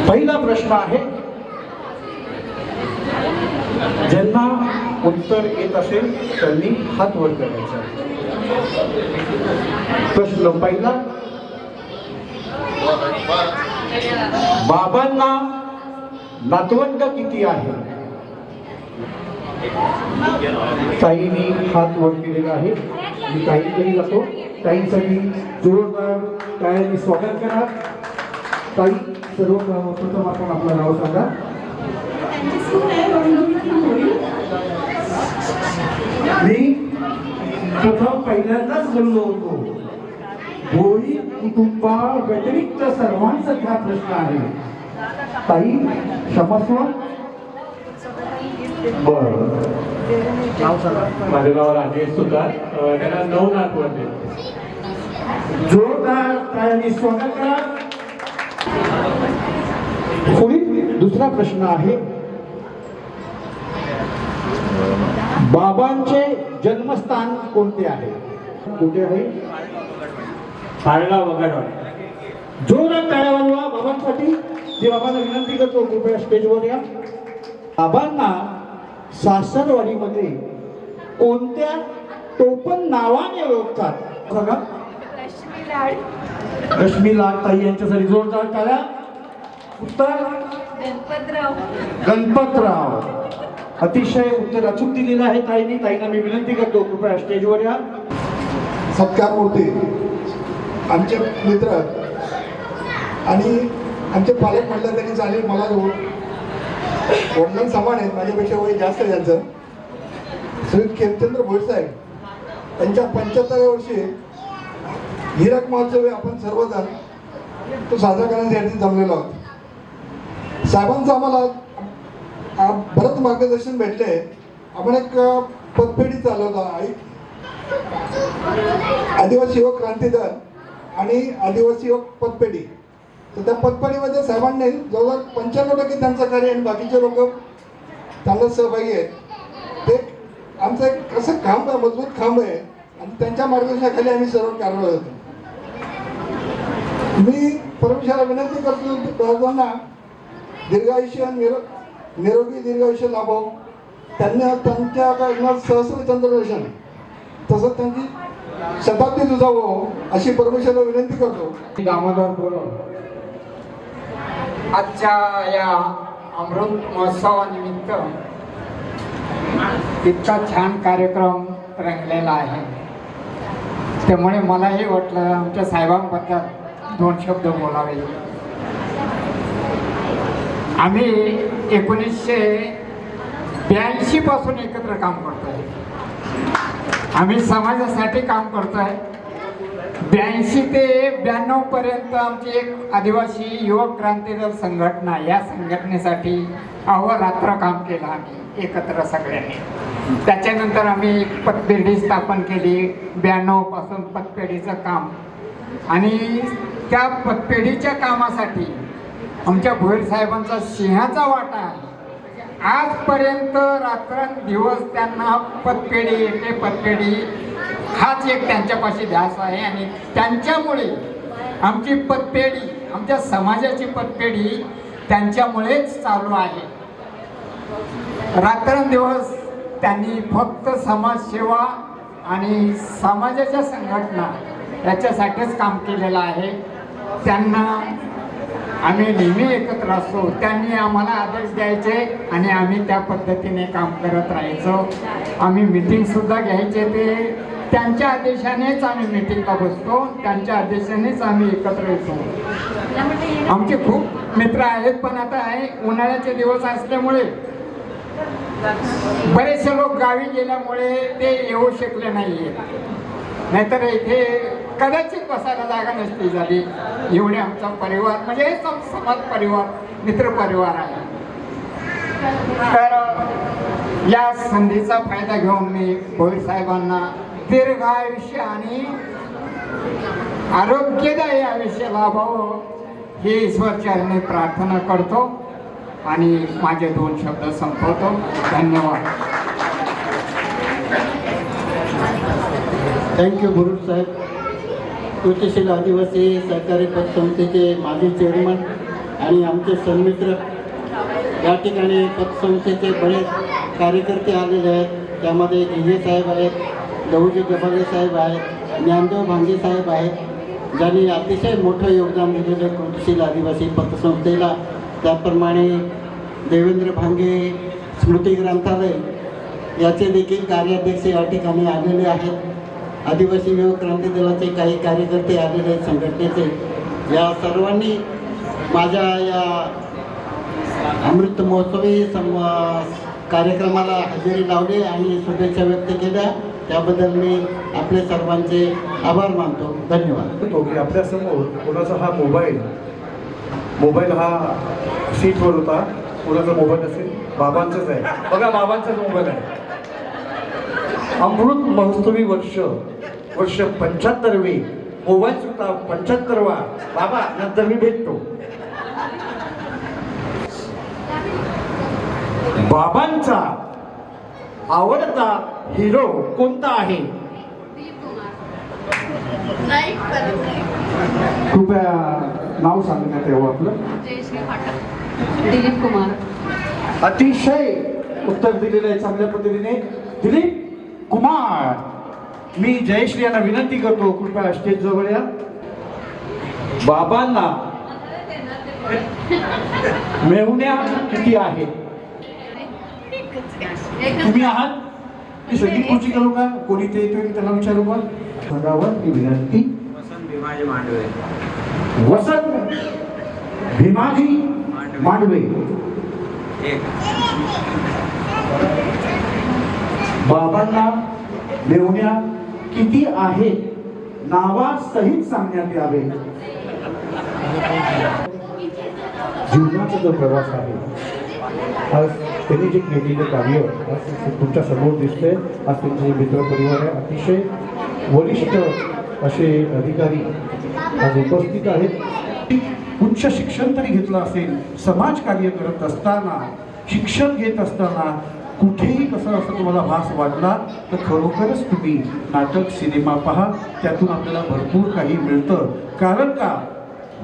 पहिला प्रश्न आहे, ज्यांना उत्तर येत असेल त्यांनी हात वर करायचा. प्रश्न पहिला, बाबांना नातवंड किती आहे? ताईंनी हात वर केलेला आहे. मी ताईंकडे जातो. ताईंसाठी जोरदार टाळ्यांनी स्वागत करा. ताई, सर्वप्रथम आपण आपलं नाव सांगा. मी प्रथम पहिल्यांदाच बोललो होतो, भोई कुटुंबा व्यतिरिक्त सर्वांसाठी हा प्रश्न आहे. ताई, क्षमस्व. बरं, नाव सांगा. माझं नाव राजेश सुतार. त्यांना 9 नातवंडे. जोरदार टाळ्यांनी स्वागत करा. पुढील दुसरा प्रश्न आहे, बाबांचे जन्मस्थान कोणते आहे? कुठे आहे? पाळला वगडवाड. जोरात टाळ्या वाजवा बाबांसाठी. जे बाबांना विनंती करतो, कृपया स्टेजवर या. बाबांना सासरवाडीमध्ये कोणत्या टोपण नावाने ओळखतात? बघा, रश्मी लाड. ताई यांच्यासाठी जोरदार टाळ्या. उत्तर गणपतराव. अतिशय उत्तर अचूक दिलेलं आहे ताईंनी. ताईंना मी विनंती करतो, कृपया स्टेजवर या. सत्कार मूर्ती, आमचे मित्र आणि आमचे पालक म्हटलं तरी चालेल. मला वडिलां समान आहेत, माझ्यापेक्षा वय जास्त आहे त्यांचं. श्री खेमचंद्र भोईसाहेब त्यांच्या 75व्या वर्षी हीरक महोत्सव आपण सर्वजण तो साजरा करण्यासाठी जमलेलो आहोत. साहेबांचं आम्हाला बरंच मार्गदर्शन भेटले. आपण एक पतपेढी चालवला, आदिवासी युवक क्रांती दल आणि आदिवासी युवक पतपेढी. तर त्या पतपेढीमध्ये साहेबांनी जवळजवळ 95% त्यांचं कार्य आणि बाकीचे लोक चांगलं सहभागी आहेत. ते आमचं एक असं खांब आहे, मजबूत खांब आहे आणि त्यांच्या मार्गदर्शनाखाली आम्ही सर्व कार्यरत होतो. मी परमेश्वराला विनंती करतो, दादांना दीर्घायुष्य, निरोगी दीर्घायुष्य लाभो. त्यांना त्यांच्याकडनं सहस्र चंद्रदर्शन तसंच त्यांची शताब्दी तुझावं अशी परमेश्वराला विनंती करतो. दामोदर बोलो. आजच्या या अमृत महोत्सवानिमित्त इतका छान कार्यक्रम रंगलेला आहे. त्यामुळे मलाही वाटलं आमच्या साहेबांबद्दल 2 शब्द बोलावे. आम्ही 1982 पासून एकत्र काम करतोय. आम्ही समाजासाठी काम करतोय. 82 ते 92 पर्यंत आमची एक आदिवासी युवक क्रांती दल संघटना, या संघटनेसाठी अहोरात्र काम केलं आम्ही एकत्र सगळ्यांनी. त्याच्यानंतर आम्ही पतपेढी स्थापन केली. 92 पासून पतपेढीचं काम, आणि त्या पतपेढीच्या कामासाठी आमच्या भोईर साहेबांचा सिंहाचा वाटा आहे. आजपर्यंत रात्रंदिवस त्यांना पतपेढी येते, पतपेढी हाच एक त्यांच्यापाशी ध्यास आहे. आणि त्यांच्यामुळे आमची पतपेढी, आमच्या समाजाची पतपेढी त्यांच्यामुळेच चालू आहे. रात्रंदिवस त्यांनी फक्त समाजसेवा आणि समाजाच्या संघटना याच्यासाठीच काम केलेलं आहे. त्यांना आम्ही नेहमी एकत्र असतो. त्यांनी आम्हाला आदेश द्यायचे आणि आम्ही त्या पद्धतीने काम करत राहायचो. आम्ही मिटिंगसुद्धा घ्यायचे, ते त्यांच्या आदेशानेच आम्ही मिटिंगला बसतो, त्यांच्या आदेशानेच आम्ही एकत्र येतो. आमचे खूप मित्र आहेत, पण आता आहे उन्हाळ्याचे दिवस असल्यामुळे बरेचसे लोक गावी गेल्यामुळे ते येऊ शकले नाही. नाहीतर इथे कदाचित बसायला जागा नसती झाली. एवढे आमचा परिवार म्हणजे समाज परिवार, मित्र परिवार आहे. तर या संधीचा फायदा घेऊन मी भोईर साहेबांना दीर्घ आयुष्य आणि आरोग्यदायी आयुष्य लाभावं ही ईश्वरचरणी प्रार्थना करतो आणि माझे 2 शब्द संपवतो. धन्यवाद. थँक्यू गुरु साहेब. कृतिशील आदिवासी सहकारी पतसमितीचे माजी चेअरमन आणि आमचे सन्मित्र या ठिकाणी पतसंस्थेचे बरेच कार्यकर्ते आलेले आहेत. त्यामध्ये ढिगे साहेब आहेत, लहुजी गबाले साहेब आहेत, ज्ञानदेव भांगे साहेब आहेत, ज्यांनी अतिशय मोठं योगदान दिलेलं आहे कृषीशील आदिवासी पतसंस्थेला. त्याप्रमाणे देवेंद्र भांगे स्मृती ग्रंथालय याचे देखील कार्याध्यक्ष या ठिकाणी आलेले आहेत. आदिवासी युवक क्रांती दलाचे काही कार्यकर्ते आलेले आहेत संघटनेचे. या सर्वांनी माझ्या या अमृत महोत्सवी कार्यक्रमाला हजेरी लावली आणि शुभेच्छा व्यक्त केल्या. त्याबद्दल मी आपले सर्वांचे आभार मानतो. धन्यवाद. तो की आपल्यासमोर कोणाचा हा मोबाईल हा सीटवर होता. कोणाचा मोबाईल असेल? बाबांचाच आहे. बघा, बाबांचाच मोबाईल आहे. अमृत महोत्सवी वर्ष 75वे, मोबाईल सुद्धा 75वा. बाबा नंतर मी भेटतो. बाबांचा आवडता हिरो कोणता आहे? कृपया नाव सांगण्यात यावं आपलं. दिलीप कुमार. अतिशय उत्तर दिलेलं आहे चांगल्या पद्धतीने. दिलीप कुमार. मी जयश्री यांना विनंती करतो, कृपया स्टेज जवळ या. बाबांना मेहुण्या किती आहेत? तुम्ही आहात? मी संगीत खुर्ची करू का? कोणी ते येतोय त्याला विचारू का? सदावर ही विनंती. वसंत भीमाजी मांडवे. बाबांना मेहुण्या किती आहेत? नावासहित सांगण्यात यावे. जीवनाचा जो प्रवास आहे, आज त्यांनी जे केलेलं कार्य आज तुमच्या समोर दिसतंय. आज त्यांचे मित्रपरिवार आहे, अतिशय वरिष्ठ असे अधिकारी आज उपस्थित आहेत. उच्च शिक्षण तरी घेतलं असेल, समाजकार्य करत असताना, शिक्षण घेत असताना कुठेही कसं असं तुम्हाला भास वाटला तर खरोखरच तुम्ही नाटक सिनेमा पहा. त्यातून आपल्याला भरपूर काही मिळतं. कारण का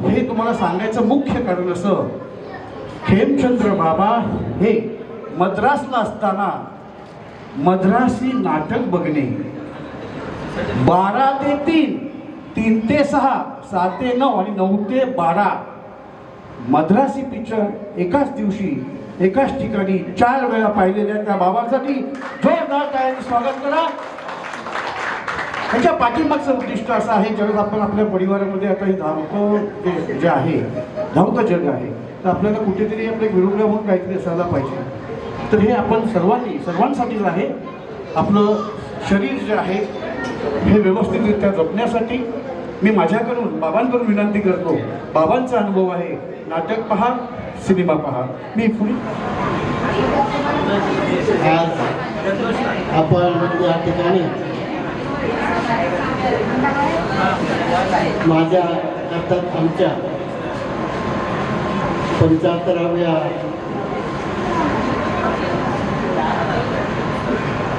हे तुम्हाला सांगायचं मुख्य कारण असं, खेमचंद्र बाबा हे मद्रासला असताना मद्रासी नाटक बघणे, 12 ते 3, 3 ते 6, 7 ते 9 आणि 9 ते 12 मद्रासी पिक्चर एकाच दिवशी एकाच ठिकाणी 4 वेळा पाहिलेल्या त्या बाबांसाठी जोरदार टाळ्यांनी स्वागत करा. त्याच्या पाठीमागचं उद्दिष्ट असं आहे, ज्यावेळेस आपण आपल्या परिवारामध्ये आता हे धावतं जे आहे, धावतं जग आहे, तर आपल्याला कुठेतरी आपल्या विरुद्ध म्हणून काहीतरी असायला पाहिजे. तर हे आपण सर्वांसाठीच आहे. आपलं शरीर जे आहे हे व्यवस्थितरित्या जपण्यासाठी मी माझ्याकडून बाबांकडून विनंती करतो. बाबांचा अनुभव आहे, नाटक पहा, सिनेमा पहा. मी पुढे आज आपण या ठिकाणी माझ्या अर्थात आमच्या 75व्या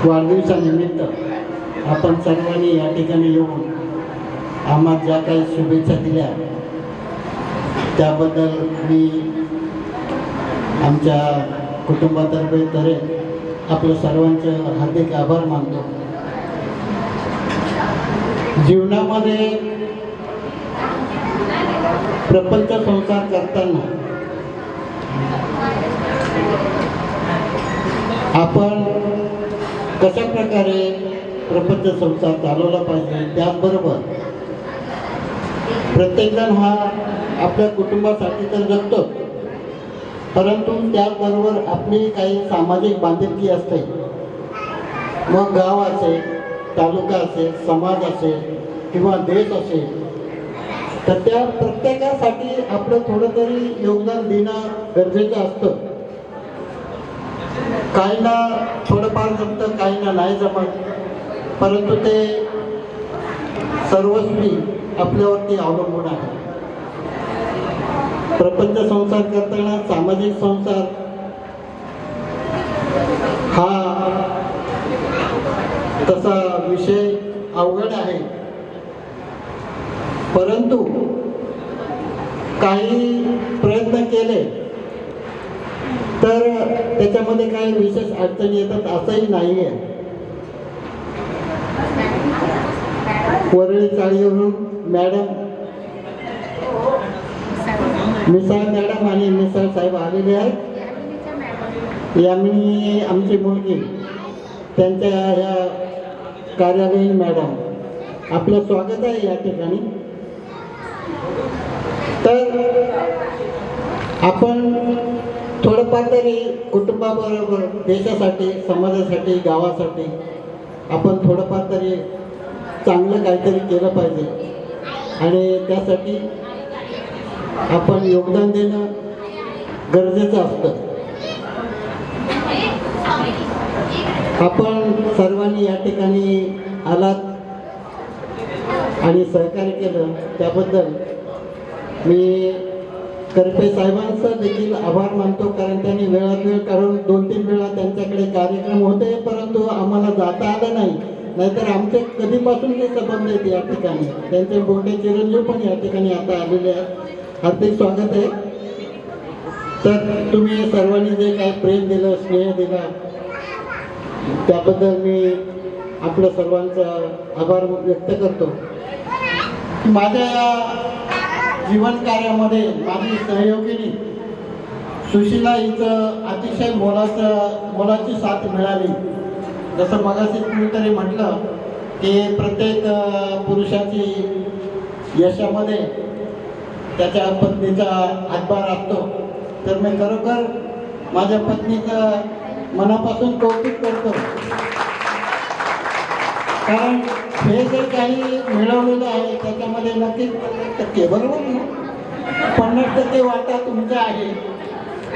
वाढदिवसानिमित्त आपण सर्वांनी या ठिकाणी येऊन आम्हाला ज्या काही शुभेच्छा दिल्या त्याबद्दल मी आमच्या कुटुंबातर्फे आपलं सर्वांचं हार्दिक आभार मानतो. जीवनामध्ये प्रपंच संसार करताना आपण कशा प्रकारे प्रपंच संसार चालवला पाहिजे, त्याचबरोबर प्रत्येकजण हा आपल्या कुटुंबासाठी तर जगतो, परंतु त्याचबरोबर आपली काही सामाजिक बांधिलकी असते. मग गाव असेल, तालुका असेल, समाज असेल किंवा देश असेल, तर त्या प्रत्येकासाठी आपलं थोडं तरी योगदान देणं गरजेचं असतं. काहींना थोडंफार जमतं, काहींना नाही जमत, परंतु ते सर्वस्वी आपल्यावरती अवलंबून आहे. प्रपंच संसार करताना सामाजिक संसार हा तसा विषय अवघड आहे, परंतु काही प्रयत्न केले तर त्याच्यामध्ये काही विशेष अडचणी येतात असंही नाही आहे. वरळी चाळीवरून मॅडम मिसाळ मॅडम आणि मिसाळ साहेब आलेले आहेत. यामिनी आमची मुलगी, त्यांच्या ह्या कार्यालयीन मॅडम, आपलं स्वागत आहे या ठिकाणी. तर आपण थोडंफार तरी कुटुंबाबरोबर देशासाठी, समाजासाठी, गावासाठी आपण थोडंफार तरी चांगलं काहीतरी केलं पाहिजे आणि त्यासाठी आपण योगदान देणं गरजेचं असतं. आपण सर्वांनी या ठिकाणी आलात आणि सहकार्य केलं त्याबद्दल मी करपे साहेबांचा देखील आभार मानतो, कारण त्यांनी वेळात वेळ काढून 2-3 वेळा त्यांच्याकडे कार्यक्रम होते परंतु आम्हाला जाता आलं नाही. नाहीतर आमचे कधीपासूनचे संबंध आहेत या ठिकाणी. त्यांचे मोठे चिरंजीव पण या ठिकाणी आता आलेले आहेत. हार्दिक स्वागत आहे. तर तुम्ही सर्वांनी जे काही प्रेम दिलं, स्नेह दिला त्याबद्दल मी आपल्या सर्वांचा आभार व्यक्त करतो. माझ्या या जीवन कार्यामध्ये माझी सहयोगिनी सुशीला हिचं अतिशय मोलाची साथ मिळाली. जसं मगाशी कुणीतरी म्हटलं की प्रत्येक पुरुषाची यशामध्ये त्याच्या पत्नीचा हातभार असतो. तर मी खरोखर माझ्या पत्नीचं मनापासून कौतुक करतो, कारण हे जे काही मिळवलेलं आहे त्याच्यामध्ये नक्कीच 50% बरोबर ना, 50% वाटा तुमचा आहे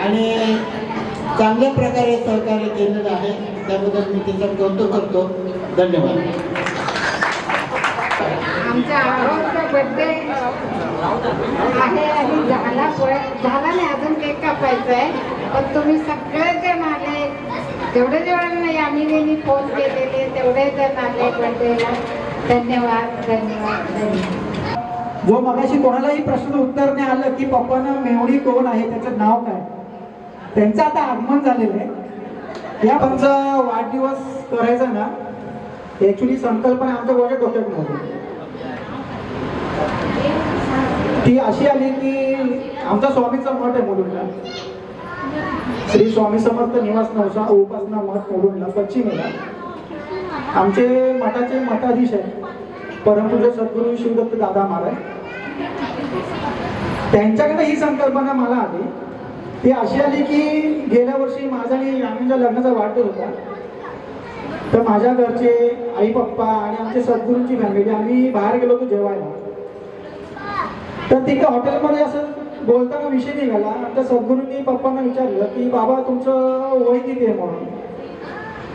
आणि चांगल्या प्रकारे सहकार्य केलेलं आहे. त्याबद्दल मी त्याचं कौतुक करतो. धन्यवाद. आमचा आवडता बर्थडे आहे आणि झाला नाही, अजून केक कापायचा आहे. पण तुम्ही सगळेच जण आले, जेवढे जेवढे यामिनीने फोन केलेले तेवढे जण आले बर्थडेला. धन्यवाद धन्यवाद धन्यवाद. जो मगाशी कोणालाही प्रश्न उत्तर नाही आलं की पप्पांना मेवणी कोण आहे, त्याचं नाव काय, त्यांचं आता आगमन झालेलं आहे. या आमचा वाढदिवस करायचा ना, ऍक्च्युली संकल्पना आमच्या कोणाच्या डोक्यात नव्हती. ती अशी आली की आमचा स्वामीचा मठ आहे मुलुंडला, श्री स्वामी समर्थ निवास नवसा उपासना मठ मुलुंडला पश्चिमेला. आमचे मठाचे मठाधीश आहे परमपूज्य सद्गुरू शिवदत्त दादा महाराज. त्यांच्याकडे ही संकल्पना मला आली. ती अशी आली की गेल्या वर्षी माझा आणि यामिनीच्या लग्नाचा वाढदिवस होता. तर माझ्या घरचे आई पप्पा आणि आमच्या सद्गुरूंची फॅमिली आम्ही बाहेर गेलो होतो जेवायला. तर तिकडे हॉटेलमध्ये असं बोलताना विषय निघाला. आमच्या सद्गुरूंनी पप्पांना विचारलं की बाबा तुमचं वय किती आहे म्हणून.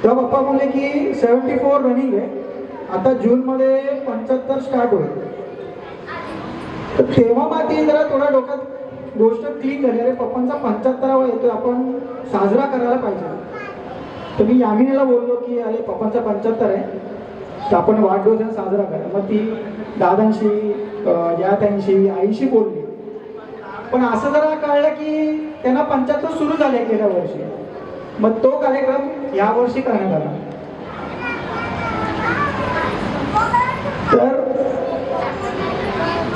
तेव्हा पप्पा बोलले की 74 रनिंग आहे, आता जूनमध्ये 75 स्टार्ट होईल. तर तेव्हा माती जरा थोडा डोक्यात गोष्ट क्लिक झाली, अरे पप्पांचा 75वा येतोय, आपण साजरा करायला पाहिजे. तर मी यामिनीला बोललो की अरे पप्पांचा 75 आहे, तर आपण वाढदिवस साजरा करा. मग ती दादांशी, यात्यांशी, आईशी बोलली. पण असं जरा कळलं की त्यांना 75 सुरू झाले गेल्या वर्षी. मग तो कार्यक्रम या वर्षी करण्यात आला. तर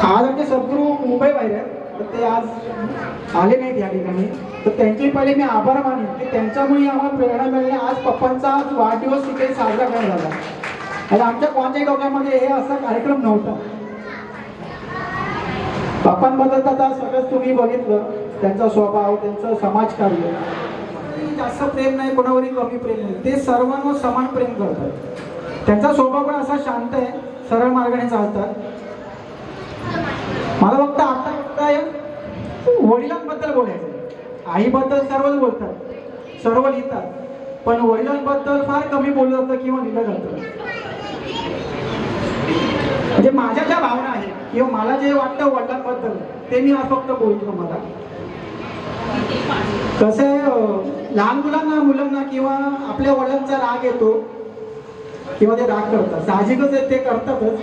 आज आमचे सद्गुरू मुंबई बाहेर आहेत, तर ते आज आले नाहीत या ठिकाणी. तर त्यांचे पहिले मी आभार मानेन की त्यांच्यामुळे आम्हाला प्रेरणा मिळाली. आज पप्पांचा वाढदिवस तिथे साजरा करण्यात झाला आणि आमच्या कोणत्याही डोक्यामध्ये हे असा कार्यक्रम नव्हता. पप्पांबद्दल आता सगळंच तुम्ही बघितलं, त्यांचा स्वभाव, त्यांचं समाजकार्य. जास्त प्रेम नाही, कोणावरही कमी प्रेम नाही, ते सर्वांवर समान प्रेम करतात. त्यांचा स्वभाव पण असा शांत आहे, सरळ मार्गाने चालतात. मला फक्त आता वडिलांबद्दल बोलायचं. आईबद्दल सर्वच बोलतात, सर्व लिहितात, पण वडिलांबद्दल फार कमी बोललं जातं किंवा लिहिलं जातं. म्हणजे माझ्या ज्या भावना आहेत किंवा मला जे वाटतं वडिलांबद्दल ते मी आज फक्त बोलतो. मला कसं आहे, लहान मुलांना किंवा आपल्या वडिलांचा राग येतो किंवा ते राग करतात, साहजिकच आहे, ते करतातच.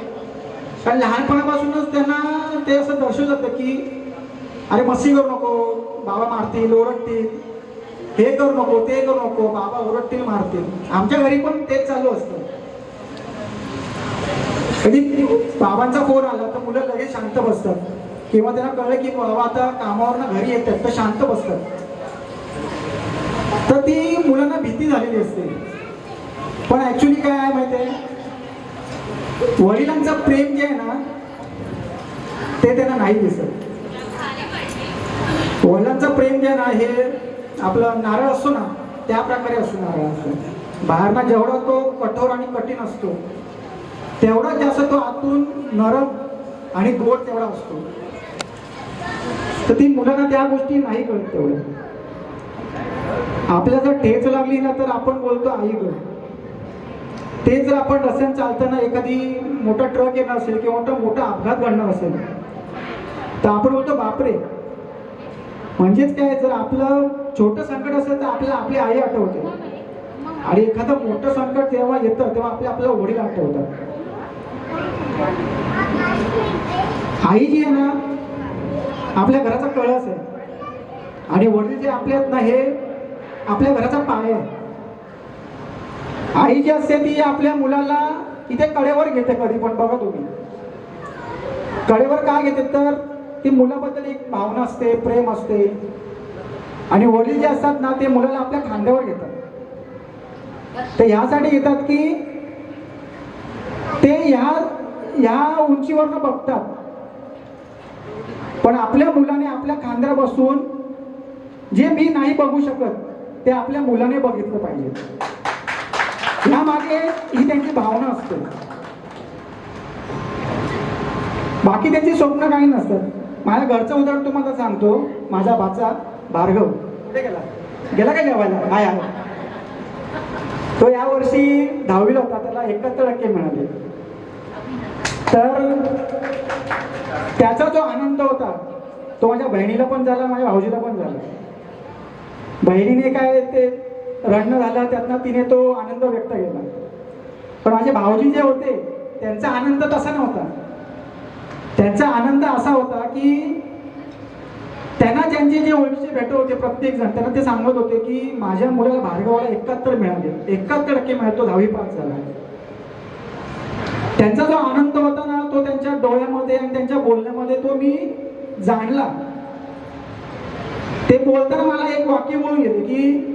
कारण लहानपणापासूनच त्यांना ते असं दर्शवलं जातं की अरे मस्ती करू नको, बाबा मारतील ओरडतील, हे करू नको ते करू नको, बाबा ओरडतील मारतील. आमच्या घरी पण तेच चालू असतं. कधी बाबांचा फोन आला तर मुलं लगेच शांत बसतात, किंवा त्यांना कळलं की बाबा आता कामावरनं घरी येतात तर शांत बसतात. तर ती मुलांना भीती झालेली असते. पण ऍक्च्युली काय आहे माहिती आहे, वडिलांचं प्रेम जे आहे ना ते त्यांना नाही दिसत. वडिलांचं प्रेम जे आहे ना हे आपलं नारळ असतो ना त्या प्रकारे असतो. नारळ असतो बाहेरना जेवढा तो कठोर आणि कठीण असतो तेवढाच जास्त तो आतून नरम आणि गोड तेवढा असतो. तर ती मुलांना त्या गोष्टी नाही कळत तेवढं. आपल्याला जर ठेच लागली ना तर आपण बोलतो आई गं. ते जर आपण रस्त्याने चालताना एखादी मोठा ट्रक येणार असेल किंवा मोठा अपघात घडणार असेल तर आपण बोलतो बापरे. म्हणजेच काय, जर आपलं छोटं संकट असेल तर आपल्याला आपली आई आठवते, आणि एखादं मोठं संकट जेव्हा येतं तेव्हा आपल्याला वडील आठवतात. आई जी आहे ना आपल्या घराचा कळस आहे, आणि वडील जे आपले आहेत ना हे आपल्या घराचा पाय आहे. आई जी असते ती आपल्या मुलाला इथे कडेवर घेते. कधी पण बघा तुम्ही, कडेवर का घेते तर ती मुलाबद्दल एक भावना असते, प्रेम असते. आणि वडील जे असतात ना ते मुलाला आपल्या खांद्यावर घेतात. ते ह्यासाठी घेतात की ते ह्या उंचीवरनं बघतात, पण आपल्या मुलाने आपल्या खांद्यावर बसून जे मी नाही बघू शकत ते आपल्या मुलाने बघितलं पाहिजे. ह्या मागे ही त्यांची भावना असते. बाकी त्यांची स्वप्न काही नसतात. माझ्या घरचं उदाहरण तुम्हाला सांगतो. माझा भाचा भार्गव कुठे गेला काय जेवायला? काय आहे तो यावर्षी 10वीला होता, त्याला 71% मिळाले. तर त्याचा जो आनंद होता तो माझ्या बहिणीला पण झाला, माझ्या भाऊजीला पण झाला. बहिणीने काय ते रडणं झालं, त्यातनं तिने तो आनंद व्यक्त केला. पण माझे भाऊजी जे होते त्यांचा आनंद तसा नव्हता. त्यांचा आनंद असा होता की त्यांना ज्यांचे जे ओळखीचे भेटत होते प्रत्येक जण त्यांना ते सांगत होते की माझ्या मुलाला भार्गवाला 71 मिळाले, 71% मिळाले, 10वी पास झाला. त्यांचा जो आनंद होता ना तो त्यांच्या डोळ्यामध्ये आणि त्यांच्या बोलण्यामध्ये तो मी जाणला. ते बोलताना मला एक वाक्य बोलून गेले की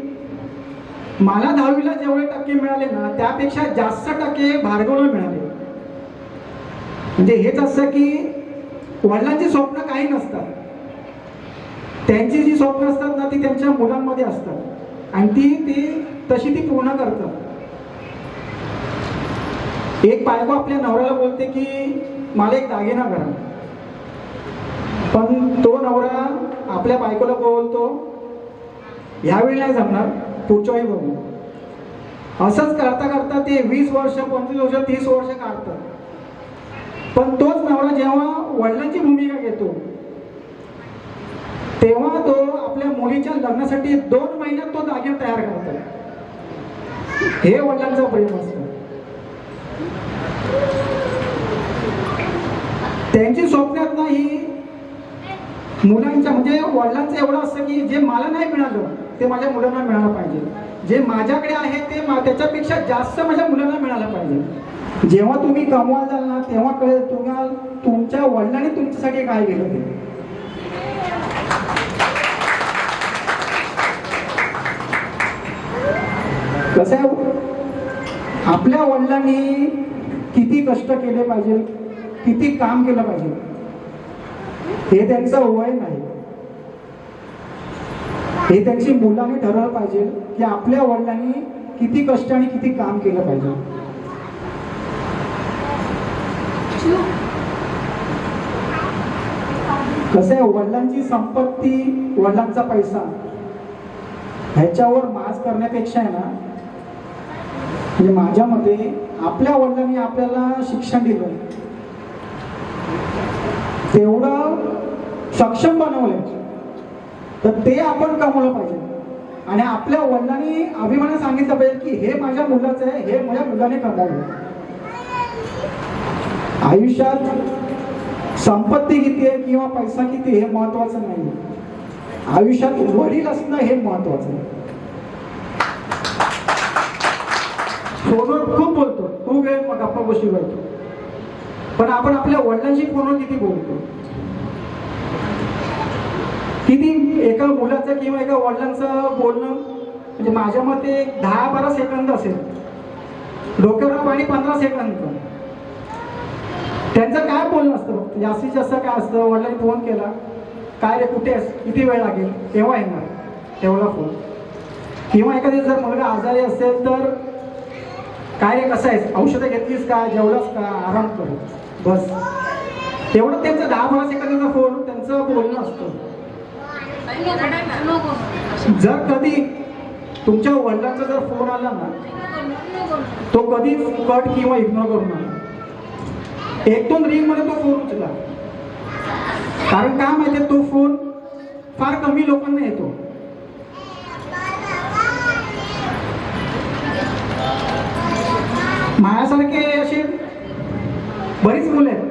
मला 10वीला जेवढे टक्के मिळाले ना त्यापेक्षा जास्त टक्के भार्गवला मिळाले. म्हणजे हेच असं की वडिलांची स्वप्न काही नसतात, त्यांची जी स्वप्न असतात ना ती त्यांच्या मुलांमध्ये असतात आणि ती तशी ती पूर्ण करतात. एक बायको आपल्या नवऱ्याला बोलते की मला एक दागिना करा, पण तो नवरा आपल्या बायकोला बोलतो ह्यावेळी नाही जमणार, पुढच्या वेळी बघू. असंच करता करता ते 20 वर्ष 25 वर्ष 30 वर्ष काढतात. पण तोच नवरा जेव्हा वडिलांची भूमिका घेतो तेव्हा तो आपल्या मुलीच्या लग्नासाठी 2 महिन्यात तो दागिना तयार करतो. हे वडिलांचं प्रेम असतं. त्यांची स्वप्नात नाही मुलांच्या म्हणजे वडिलांचं एवढं असतं की जे मला नाही मिळालं ते माझ्या मुलांना मिळालं पाहिजे, जे माझ्याकडे आहे ते त्याच्यापेक्षा जास्त माझ्या मुलांना मिळालं पाहिजे. जेव्हा तुम्ही कमवाल जाल ना तेव्हा कळेल तुम्हाला तुमच्या वडिलांनी तुमच्यासाठी काय केलं ते. कसं आहे, आपल्या वडिलांनी किती कष्ट केले पाहिजे, किती काम केलं पाहिजे हे त्यांचं वय नाही. हे त्यांची मुलांनी ठरवलं पाहिजे की आपल्या वडिलांनी किती कष्ट आणि किती काम केलं पाहिजे. कसं आहे, वडिलांची संपत्ती वडिलांचा पैसा ह्याच्यावर माज करण्यापेक्षा आहे ना म्हणजे माझ्या मते आपल्या वडिलांनी आपल्याला शिक्षण दिलं, तेवढं सक्षम बनवलं तर ते आपण कमवलं पाहिजे. आणि आपल्या वडिलांनी अभिमानाने सांगितलं पाहिजे की हे माझ्या मुलाचं आहे, हे माझ्या मुलाने करावं. आयुष्यात संपत्ती किती आहे किंवा पैसा किती हे महत्वाचं नाही. आयुष्यात वडील असणं हे महत्वाचं आहे. फोनवर खूप बोलतो, खूप वेळ गप्पा गोष्टी करतो, पण आपण आपल्या वडिलांशी फोनवर किती बोलतो? किती एका मुलाचं किंवा एका वडिलांचं बोलणं म्हणजे माझ्या मते 10-12 सेकंद असेल, डोक्यावर पाणी 15 सेकंद. त्यांचं काय बोलणं असतं फक्त, जास्तीत जास्त काय असतं, वडिलांनी फोन केला, काय रे कुठे आहेस, किती वेळ लागेल, तेव्हा येणार, तेवढा फोन. किंवा एखादी जर मुलगा आजारी असेल तर काय रे कसं आहेस, औषधं घेतलीस का, जेवलास का, आराम कर, बस. तेवढं त्यांचं 10-12 सेकंदाचा फोन त्यांचं बोलणं असतं. जर कधी तुमच्या वडिलांचा जर फोन आला ना, तो कधीच कट किंवा इग्नोर करू नका. 1-2 रिंग मध्ये तो फोन उचला. कारण काय माहितीये, तो फोन फार कमी लोकांना येतो. माझ्यासारखे असे बरीच मुलं आहेत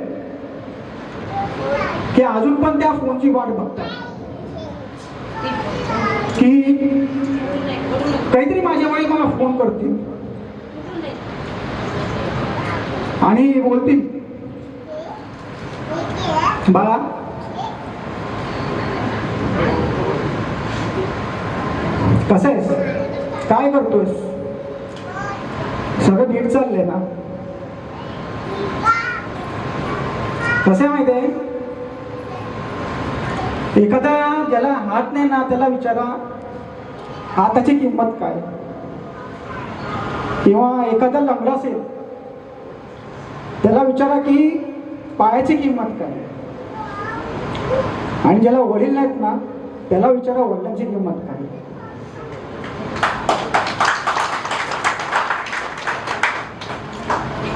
की अजून पण त्या फोनची वाट बघतात की काहीतरी माझ्या वडील मला फोन करतील आणि बोलतील, बाळा कसं आहेस, काय करतोयस, सगळं नीट चाललंय ना? कसं आहे माहिती आहे, एखादा ज्याला हात नाही ना त्याला विचारा हाताची किंमत काय, किंवा एखादा लंगडा असेल त्याला विचारा की पायाची किंमत काय, आणि ज्याला वडील नाहीत ना त्याला विचारा वडिलांची किंमत काय.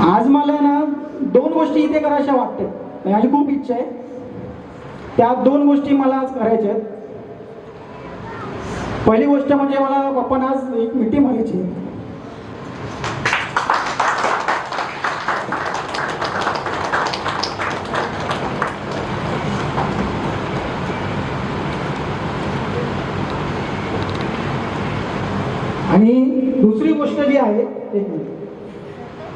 आज मला ना 2 गोष्टी इथे करायच्या वाटतात, माझी खूप इच्छा आहे. त्या 2 गोष्टी मला आज करायच्या आहेत. पहिली गोष्ट म्हणजे मला पप्पांना आज एक मिठी मारायची. आणि दुसरी गोष्ट जी आहे, एक मिनिट,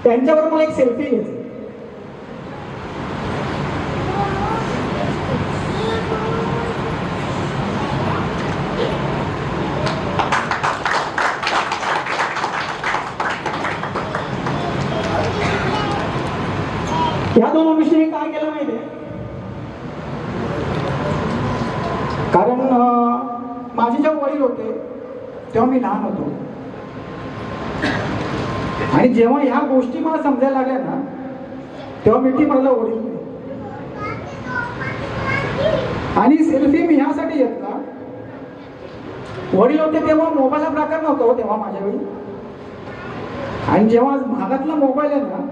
त्यांच्यावर मला एक सेल्फी घ्यायची. या 2 गोष्टी मी काय केलं माहितीये, कारण माझे जेव्हा वडील होते तेव्हा मी लहान होतो, आणि जेव्हा ह्या गोष्टी मला समजायला लागल्या ना तेव्हा मिठी मारायला वडील नाही. आणि सेल्फी मी ह्यासाठी घेतला, वडील होते तेव्हा मोबाईलचा प्रकार नव्हता हो तेव्हा माझ्या वेळी, आणि जेव्हा भागातला मोबाईल आहे ना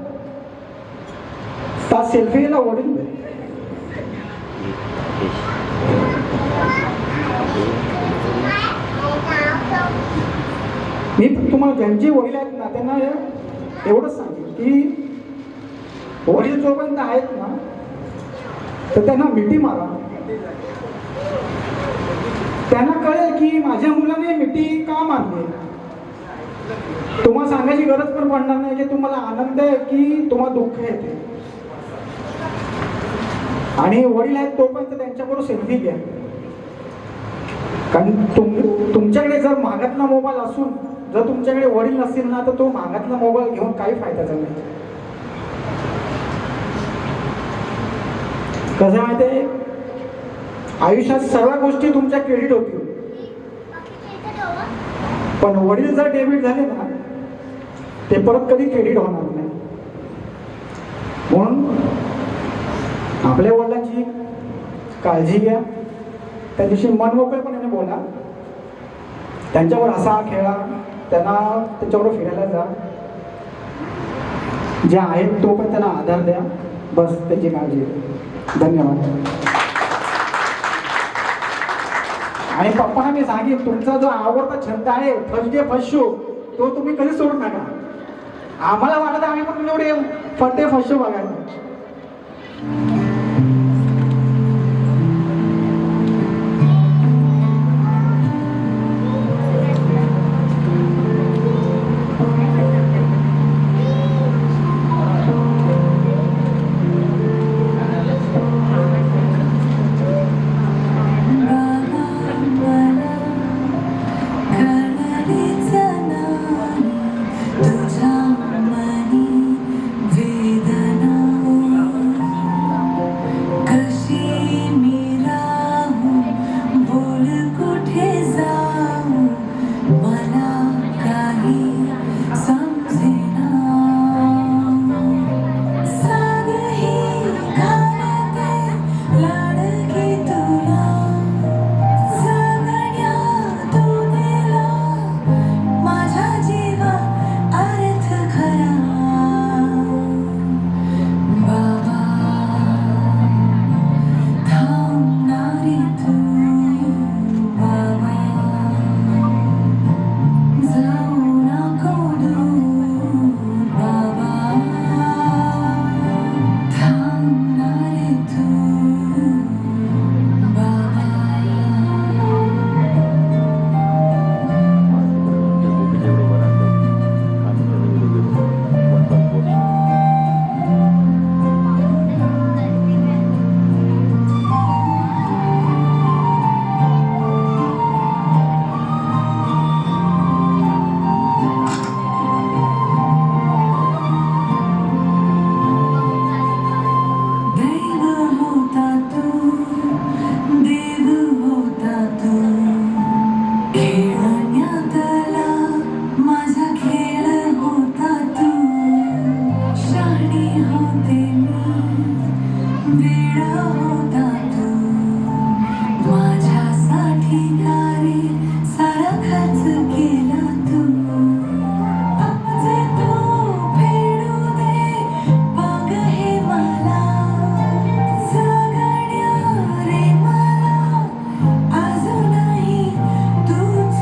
त्या सेल्फीला वडील नाही. मी तुम्हाला ज्यांची वडील आहेत ना त्यांना एवढंच सांगेन की वडील जोपर्यंत आहेत ना तर त्यांना मिठी मारा. त्यांना कळेल की माझ्या मुलाने मिठी का मारली. तुम्हाला सांगायची गरज पण पडणार नाही की तुम्हाला आनंद आहे की तुम्हाला दुःख येते. आणि वडील आहेत तोपर्यंत त्यांच्याबरोबर सेल्फी घ्या. कारण तुमच्याकडे जर महागातला मोबाईल असून जर तुमच्याकडे वडील नसतील ना तर तो महागातला मोबाईल घेऊन काही फायद्याचा नाही. कसं माहितीये, आयुष्यात सर्व गोष्टी तुमच्या क्रेडिट होतील, पण वडील जर डेबिट झाले ना ते परत कधी क्रेडिट होणार नाही. म्हणून आपल्या वडिलांची काळजी घ्या. त्या दिवशी मन मोकळेपणाने बोला, त्यांच्यावर हसा खेळा, त्यांना त्यांच्याबरोबर फिरायला जा, जे आहेत तो पण त्यांना आधार द्या. बस त्याची काळजी घ्या. धन्यवाद. आणि पप्पांना मी सांगेन तुमचा जो आवडता छंद आहे फर्स्ट डे फर्स्ट शो तो तुम्ही कधी सोडू नका. आम्हाला वाटत आम्ही पण एवढे फर्स्ट डे फर्स्ट शो बघायला. खेळण्यातला माझा खेळ होता तू, शहाणी होते मी, वेळ होता तू, माझ्यासाठी कारे सारा खर्च केला तू, आमचे तू फेडू दे बघ हे मला, जगण्या रे मला अजूनही तूच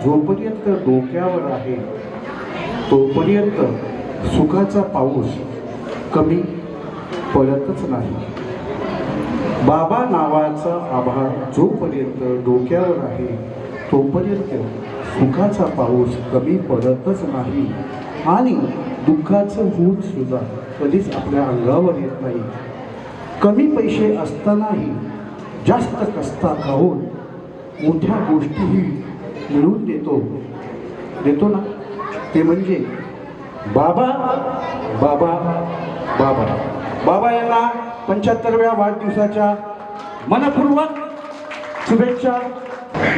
जोपर्यंत डोक्यावर आहे तोपर्यंत सुखाचा पाऊस कमी पडतच नाही. बाबा नावाचा आभाळ जोपर्यंत डोक्यावर आहे तोपर्यंत सुखाचा पाऊस कमी पडतच नाही आणि दुःखाचं भूत सुद्धा कधीच आपल्या अंगावर येत नाही. कमी पैसे असतानाही जास्त कष्टात राहून मोठ्या गोष्टीही मिळवून देतो ना, ते म्हणजे बाबा बाबा बाबा. बाबा यांना 75व्या वाढदिवसाच्या मनपूर्वक शुभेच्छा.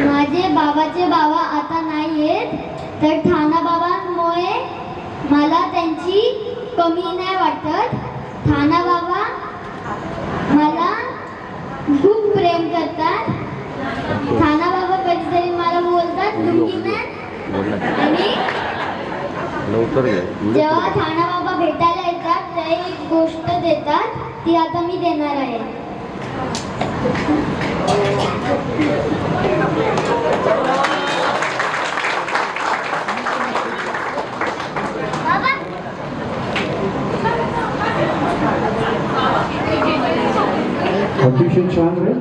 माझे बाबाचे बाबा आता नाही आहेत, तर ठाणा बाबांमुळे मला त्यांची कमी नाही वाटत. ठाणा बाबा मला खूप प्रेम करतात. ठाणा बाबा कधीतरी मला बोलतात लुंगीना, आणि जेव्हा ठाणा बाबा भेटायला येतात ते एक गोष्ट देतात, ती आता मी देणार आहे. अतिशय छान रे.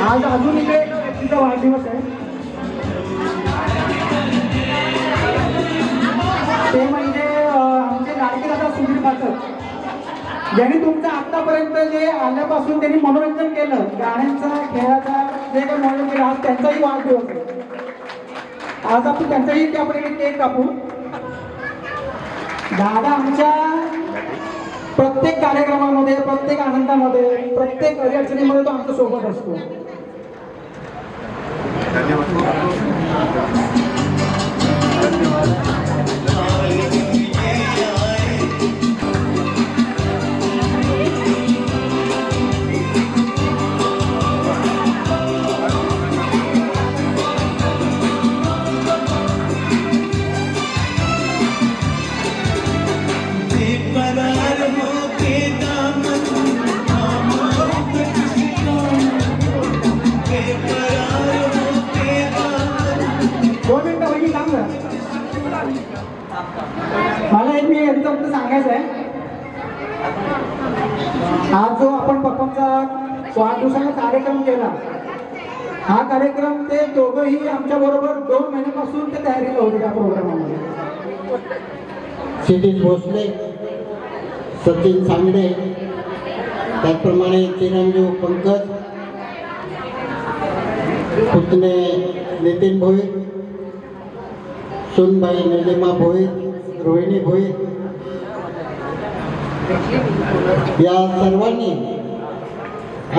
आज अजून इकडे एका व्यक्तीचा वाढदिवस आहे, ते म्हणजे आमचे लाडके दादा सुधीर पाठक, ज्यांनी तुमचं आतापर्यंत जे आल्यापासून त्यांनी मनोरंजन केलं, गाण्यांचा खेळाचा जे काही मनोरंजन केलं, आज त्यांचाही वाढदिवस आहे. आज आपण त्यांचाही त्यापैकी केक कापू. दादा आमच्या प्रत्येक कार्यक्रमामध्ये, प्रत्येक आनंदामध्ये, प्रत्येक अडचणीमध्ये तो आमच्या सोबत असतो. मला एक मी यांचं फक्त सांगायचं आहे, आज जो आपण पप्पांचा वाढदिवसाचा कार्यक्रम केला, हा कार्यक्रम ते दोघंही आमच्या बरोबर 2 महिन्यापासून ते तयारीला होते त्या प्रोग्रामामध्ये. क्षितिज भोसले, सचिन सांगडे, त्याचप्रमाणे चिरंजीव पंकज, पुतणे नितीन भोईर, सुनबाई निलिमा भोईर, रोहिणी भोईर, या सर्वांनी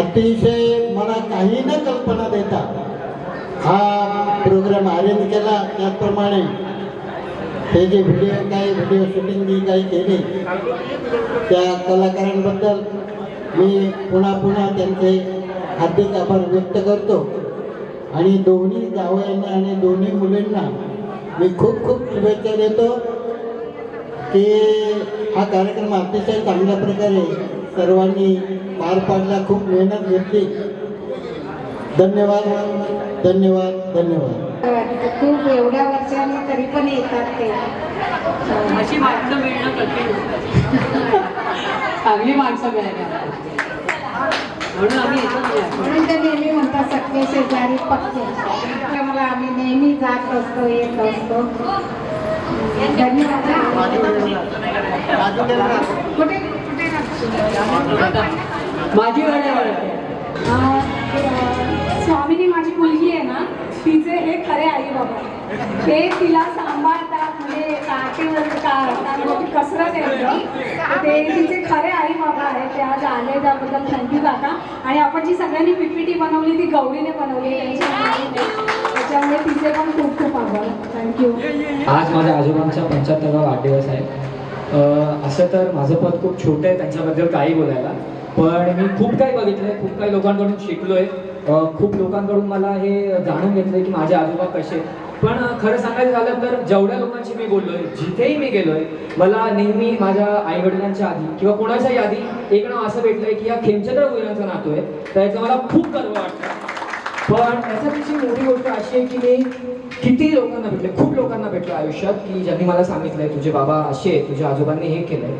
अतिशय मला काही न कल्पना देता हा प्रोग्राम अरेंज केला. त्याचप्रमाणे हे जे व्हिडिओ शूटिंग जी काही केली त्या कलाकारांबद्दल मी पुन्हा त्यांचे हार्दिक आभार व्यक्त करतो. आणि दोन्ही जावयांना आणि दोन्ही मुलींना मी खूप शुभेच्छा देतो की हा कार्यक्रम अतिशय चांगल्या प्रकारे सर्वांनी पार पाडला, खूप मेहनत घेतली. धन्यवाद धन्यवाद धन्यवाद. खूप एवढ्या वर्षांनी तरी पण येतात ते. अशी माणसं मिळणं कठीण चांगली माणसं मिळाल्या म्हणून आम्ही येतो. म्हणून ते नेहमी म्हणतात सख्खे शेजारी पक्के. त्यामुळे आम्ही नेहमी जात असतो येत असतो. धन्यवाद. कुठे कुठे माझी वेळ स्वामीनी माझी मुलगी आहे ना, तिचे हे खरे आई बाबा, ते तिला सांभाळतात, म्हणजे काटेवर कसरत आहे, ते तिचे खरे आई बाबा आहेत. ते आज आले त्याबद्दल थँक्यू काका. आणि आपण जी सगळ्यांनी पीपीटी बनवली ती गौरीने बनवली, त्याच्यामुळे तिचे पण खूप खूप आभार. थँक्यू. आज माझ्या आजोबांचा 75वा वाढदिवस आहे. असं तर माझं पद खूप छोटं आहे त्यांच्याबद्दल काही बोलायला, पण मी खूप काही बघितलंय, खूप काही लोकांकडून शिकलोय, खूप लोकांकडून मला हे जाणून घेतलंय की माझे आजोबा कसे. पण खरं सांगायचं झालं तर जेवढ्या लोकांशी मी बोललोय, जिथेही मी गेलोय, मला नेहमी माझ्या आईवडिलांच्या आधी किंवा कोणाच्याही आधी एक नाव असं भेटलंय की या खेमचंद्र भोईरांचा नातू आहे, त्याचं मला खूप गर्व वाटतं. पण त्याच्यापेक्षा मोठी गोष्ट अशी आहे की मी किती लोकांना भेटले, खूप लोकांना भेटलो आयुष्यात की ज्यांनी मला सांगितलंय तुझे बाबा असे, तुझ्या आजोबांनी हे केलंय.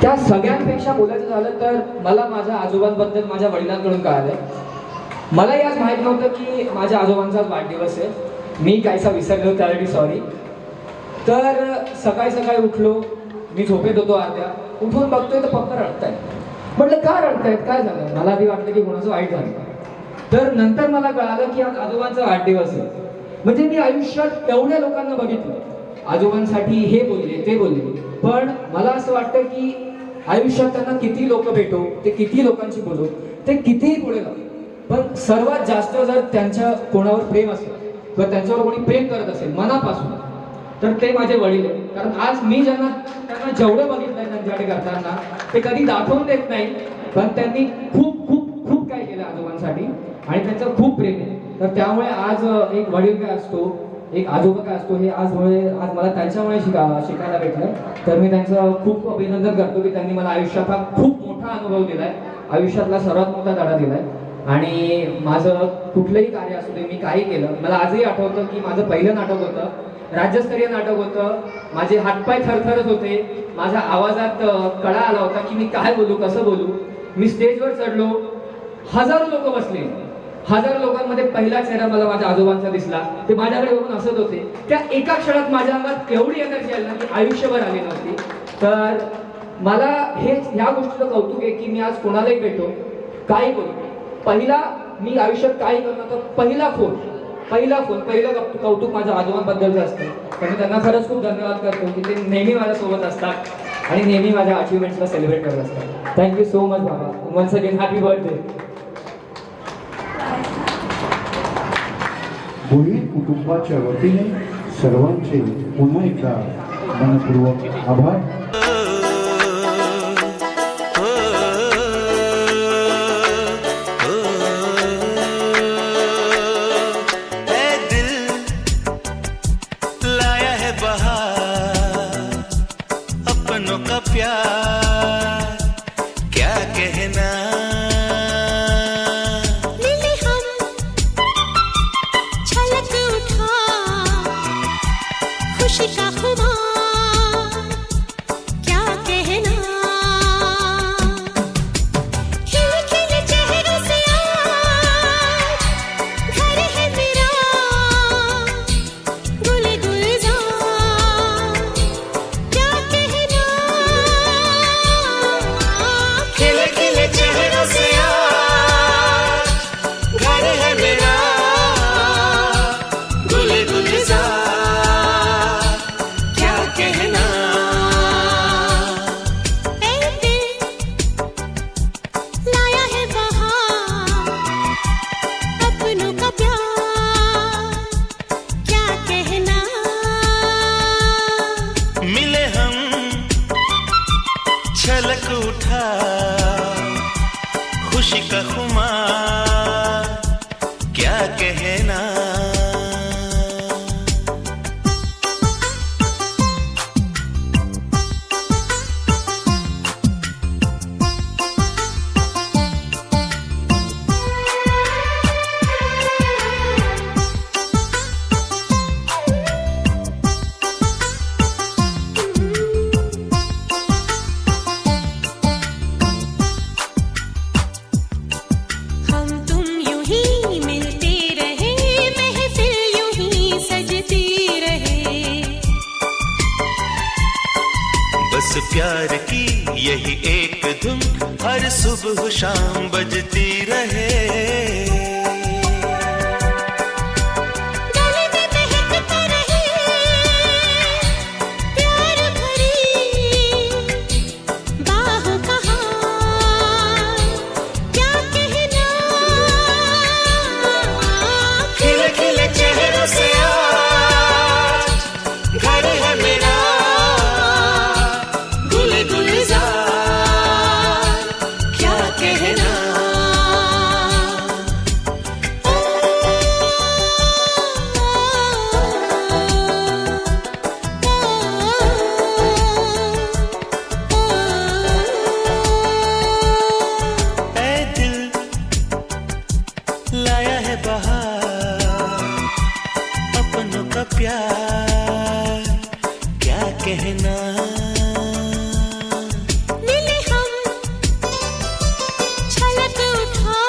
त्या सगळ्यांपेक्षा बोलायचं झालं तर मला माझ्या आजोबांबद्दल माझ्या वडिलांकडून कळालंय. मलाही आज माहीत नव्हतं की माझ्या आजोबांचाच वाढदिवस आहे. मी काहीसा विसरलो, त्यासाठी सॉरी. तर सकाळी सकाळी उठलो, मी झोपेत होतो अर्ध्या, उठून बघतोय तर पप्पा रडतायत. म्हटलं का रडतायत, काय झालं? मला आधी वाटलं की कोणाचं वाईट झालं. तर नंतर मला कळालं की आज आजोबांचा वाढदिवस आहे. म्हणजे मी आयुष्यात एवढ्या लोकांना बघितलं, आजोबांसाठी हे बोलले ते बोलले, पण मला असं वाटतं की आयुष्यात त्यांना किती लोक भेटो, ते किती लोकांशी बोलू, ते कितीही पुढे जाऊ, पण सर्वात जास्त जर त्यांच्या कोणावर प्रेम असेल किंवा त्यांच्यावर कोणी प्रेम करत असेल मनापासून, तर ते माझे वडील आहेत. कारण आज मी त्यांना जेवढं बघितलंय त्यांच्याकडे करताना ते कधी दाखवून देत नाही, पण त्यांनी खूप खूप खूप काय केलं आजोबांसाठी आणि त्यांचं खूप प्रेम आहे. तर त्यामुळे आज एक वडील काय असतो, एक आजोबा काय असतो, हे आज मला त्यांच्यामुळे शिकायला भेटलं. तर मी त्यांचं खूप अभिनंदन करतो की त्यांनी मला आयुष्यात हा खूप मोठा अनुभव दिलाय, आयुष्यातला सर्वात मोठा धडा दिलाय. आणि माझं कुठलंही कार्य असू दे, मी काही केलं, मला आजही आठवतं की माझं पहिलं नाटक होतं, राज्यस्तरीय नाटक होतं, माझे हातपाय थरथरत होते, माझ्या आवाजात कळा आला होता की मी काय बोलू, कसं बोलू. मी स्टेजवर चढलो, हजारो लोक बसले, हजारो लोकांमध्ये पहिला चेहरा मला माझ्या आजोबांचा दिसला. ते माझ्याकडे बघून हसत होते. त्या एका क्षणात माझ्या अंगात एवढी एनर्जी आली ना की आयुष्यभर आली नव्हती. तर मला ह्या गोष्टीचं कौतुक आहे की मी आज कोणालाही भेटो, काही बोलू, पहिला मी आयुष्यात काही करणार तर पहिलं कौतुक माझ्या आजोबांबद्दलचं असतं. तर मी त्यांना खरंच खूप धन्यवाद करतो की ते नेहमी माझ्यासोबत असतात आणि नेहमी माझ्या अचिव्हमेंट्सला सेलिब्रेट करत असतात. थँक्यू सो मच बाबा. Once again happy birthday. Bhoir कुटुंबाच्या वतीने सर्वांचे पुन्हा एकदा मनपूर्वक आभार. प्यार की यही एक धुन हर सुबह शाम बजती रहे। लाया है बहार अपनों का प्यार, क्या कहना। मिले हम छलक उठा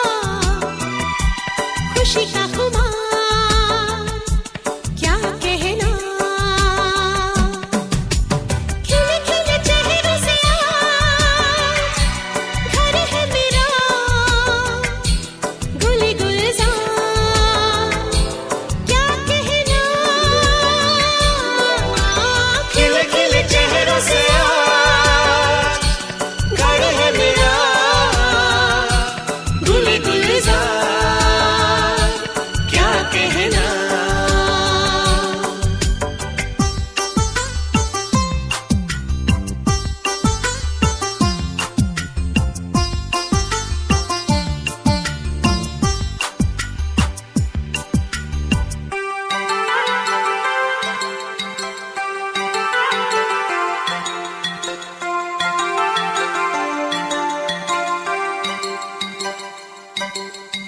खुशी